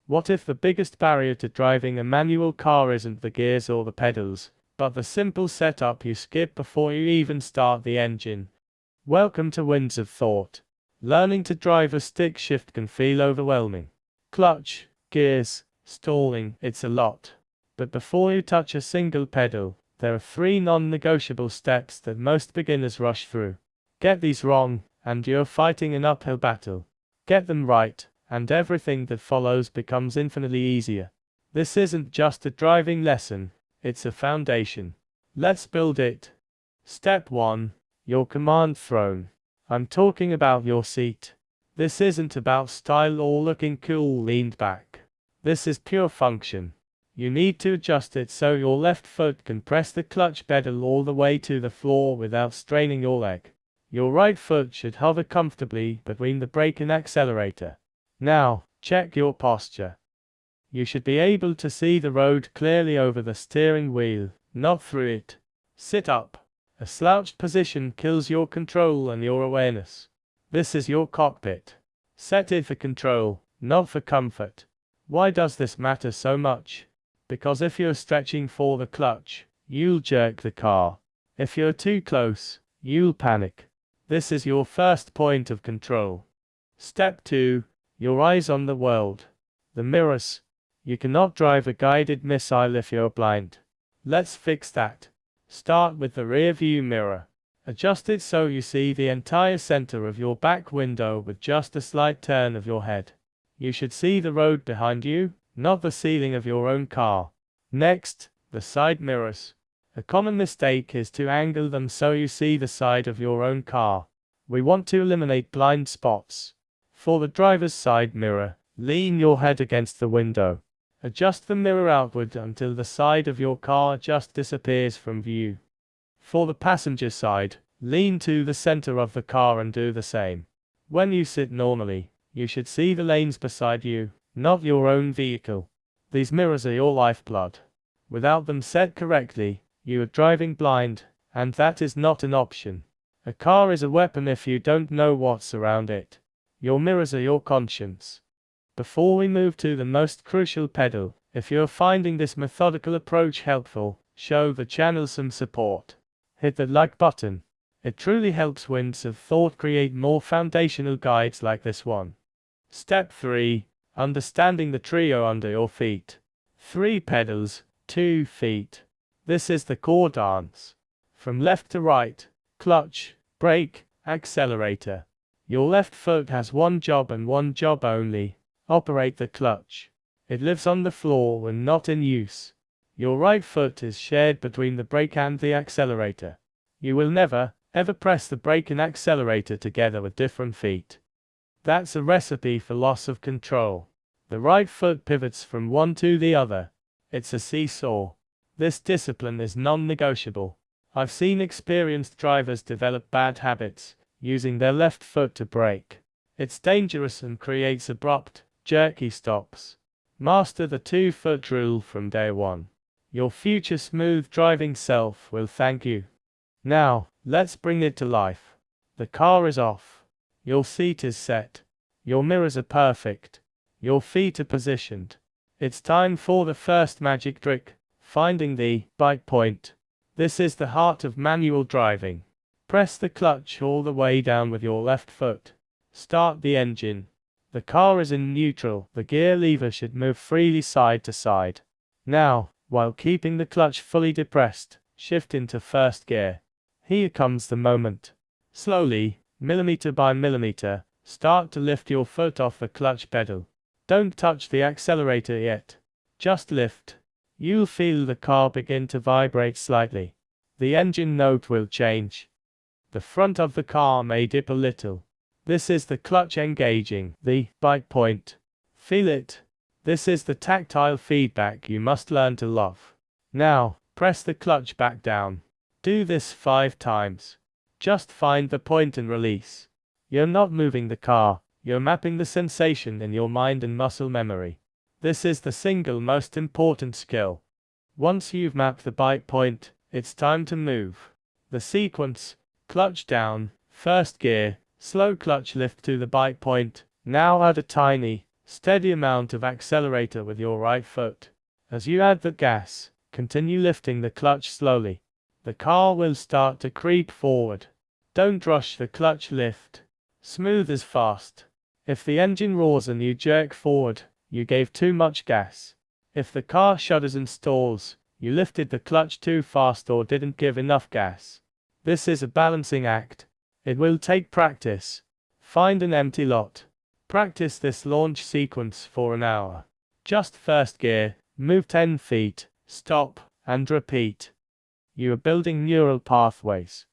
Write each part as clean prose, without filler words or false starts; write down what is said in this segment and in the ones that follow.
What if the biggest barrier to driving a manual car isn't the gears or the pedals, but the simple setup you skip before you even start the engine? Welcome to Winds of Thought. Learning to drive a stick shift can feel overwhelming. Clutch, gears, stalling, it's a lot. But before you touch a single pedal, there are 3 non-negotiable steps that most beginners rush through. Get these wrong, and you're fighting an uphill battle. Get them right, and everything that follows becomes infinitely easier. This isn't just a driving lesson, it's a foundation. Let's build it. Step 1. Your command throne. I'm talking about your seat. This isn't about style or looking cool leaned back. This is pure function. You need to adjust it so your left foot can press the clutch pedal all the way to the floor without straining your leg. Your right foot should hover comfortably between the brake and accelerator. Now, check your posture. You should be able to see the road clearly over the steering wheel, not through it. Sit up. A slouched position kills your control and your awareness. This is your cockpit. Set it for control, not for comfort. Why does this matter so much? Because if you're stretching for the clutch, you'll jerk the car. If you're too close, you'll panic. This is your first point of control. Step 2. Your eyes on the world. The mirrors. You cannot drive a guided missile if you're blind. Let's fix that. Start with the rear view mirror. Adjust it so you see the entire center of your back window with just a slight turn of your head. You should see the road behind you, not the ceiling of your own car. Next, the side mirrors. A common mistake is to angle them so you see the side of your own car. We want to eliminate blind spots. For the driver's side mirror, lean your head against the window. Adjust the mirror outward until the side of your car just disappears from view. For the passenger side, lean to the center of the car and do the same. When you sit normally, you should see the lanes beside you, not your own vehicle. These mirrors are your lifeblood. Without them set correctly, you are driving blind, and that is not an option. A car is a weapon if you don't know what's around it. Your mirrors are your conscience. Before we move to the most crucial pedal, if you're finding this methodical approach helpful, show the channel some support. Hit the like button. It truly helps Winds of Thought create more foundational guides like this one. Step 3. Understanding the trio under your feet. 3 pedals, 2 feet. This is the core dance. From left to right, clutch, brake, accelerator. Your left foot has one job and one job only. Operate the clutch. It lives on the floor when not in use. Your right foot is shared between the brake and the accelerator. You will never, ever press the brake and accelerator together with different feet. That's a recipe for loss of control. The right foot pivots from one to the other. It's a seesaw. This discipline is non-negotiable. I've seen experienced drivers develop bad habits, using their left foot to brake. It's dangerous and creates abrupt, jerky stops. Master the 2-foot rule from day one. Your future smooth driving self will thank you. Now, let's bring it to life. The car is off. Your seat is set. Your mirrors are perfect. Your feet are positioned. It's time for the first magic trick, finding the bite point. This is the heart of manual driving. Press the clutch all the way down with your left foot. Start the engine. The car is in neutral. The gear lever should move freely side to side. Now, while keeping the clutch fully depressed, shift into first gear. Here comes the moment. Slowly, millimeter by millimeter, start to lift your foot off the clutch pedal. Don't touch the accelerator yet. Just lift. You'll feel the car begin to vibrate slightly. The engine note will change. The front of the car may dip a little. This is the clutch engaging the bite point. Feel it. This is the tactile feedback you must learn to love. Now, press the clutch back down. Do this 5 times. Just find the point and release. You're not moving the car, you're mapping the sensation in your mind and muscle memory. This is the single most important skill. Once you've mapped the bite point, it's time to move. The sequence: clutch down, first gear, slow clutch lift to the bite point. Now add a tiny, Steady amount of accelerator with your right foot. As you add the gas, continue lifting the clutch slowly. The car will start to creep forward. Don't rush the clutch lift. Smooth as fast. If the engine roars and you jerk forward, you gave too much gas. If the car shudders and stalls, you lifted the clutch too fast or didn't give enough gas. This is a balancing act. It will take practice. Find an empty lot. Practice this launch sequence for an hour. Just first gear, move 10 feet, stop, and repeat. You are building neural pathways.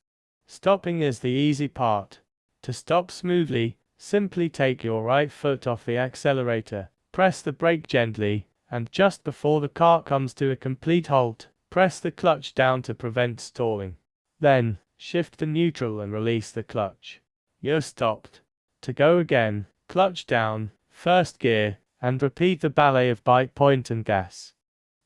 Stopping is the easy part. To stop smoothly, simply take your right foot off the accelerator, press the brake gently, and just before the car comes to a complete halt, press the clutch down to prevent stalling. Then, shift to neutral and release the clutch. You're stopped. To go again, clutch down, first gear, and repeat the ballet of bite point and gas.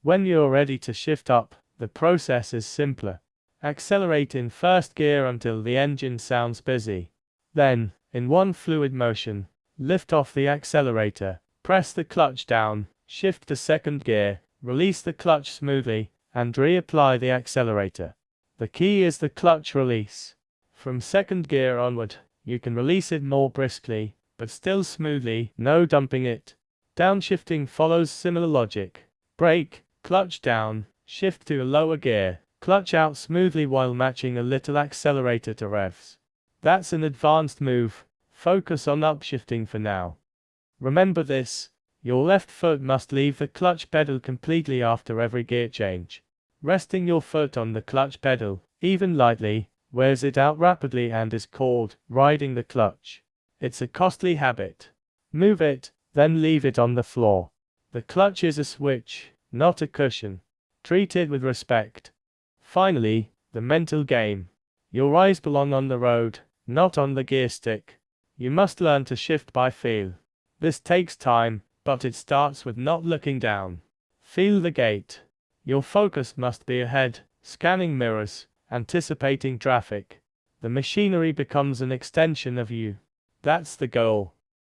When you're ready to shift up, the process is simpler. Accelerate in first gear until the engine sounds busy. Then, in one fluid motion, lift off the accelerator, press the clutch down, shift to second gear, release the clutch smoothly, and reapply the accelerator. The key is the clutch release. From second gear onward, you can release it more briskly, but still smoothly, no dumping it. Downshifting follows similar logic. Brake, clutch down, shift to a lower gear, clutch out smoothly while matching a little accelerator to revs. That's an advanced move. Focus on upshifting for now. Remember this, your left foot must leave the clutch pedal completely after every gear change. Resting your foot on the clutch pedal, even lightly, wears it out rapidly and is called riding the clutch. It's a costly habit. Move it, then leave it on the floor. The clutch is a switch, not a cushion. Treat it with respect. Finally, the mental game. Your eyes belong on the road, not on the gear stick. You must learn to shift by feel. This takes time, but it starts with not looking down. Feel the gate. Your focus must be ahead, scanning mirrors, anticipating traffic. The machinery becomes an extension of you. That's the goal.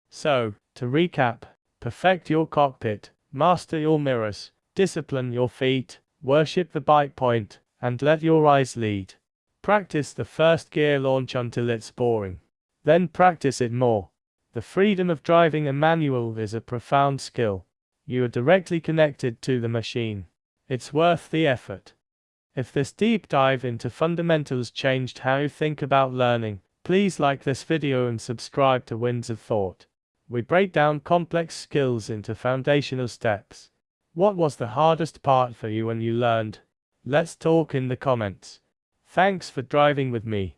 So, to recap, perfect your cockpit, master your mirrors, discipline your feet, worship the bite point, and let your eyes lead. Practice the first gear launch until it's boring. Then practice it more. The freedom of driving a manual is a profound skill. You are directly connected to the machine. It's worth the effort. If this deep dive into fundamentals changed how you think about learning, please like this video and subscribe to Winds of Thought. We break down complex skills into foundational steps. What was the hardest part for you when you learned? Let's talk in the comments. Thanks for driving with me.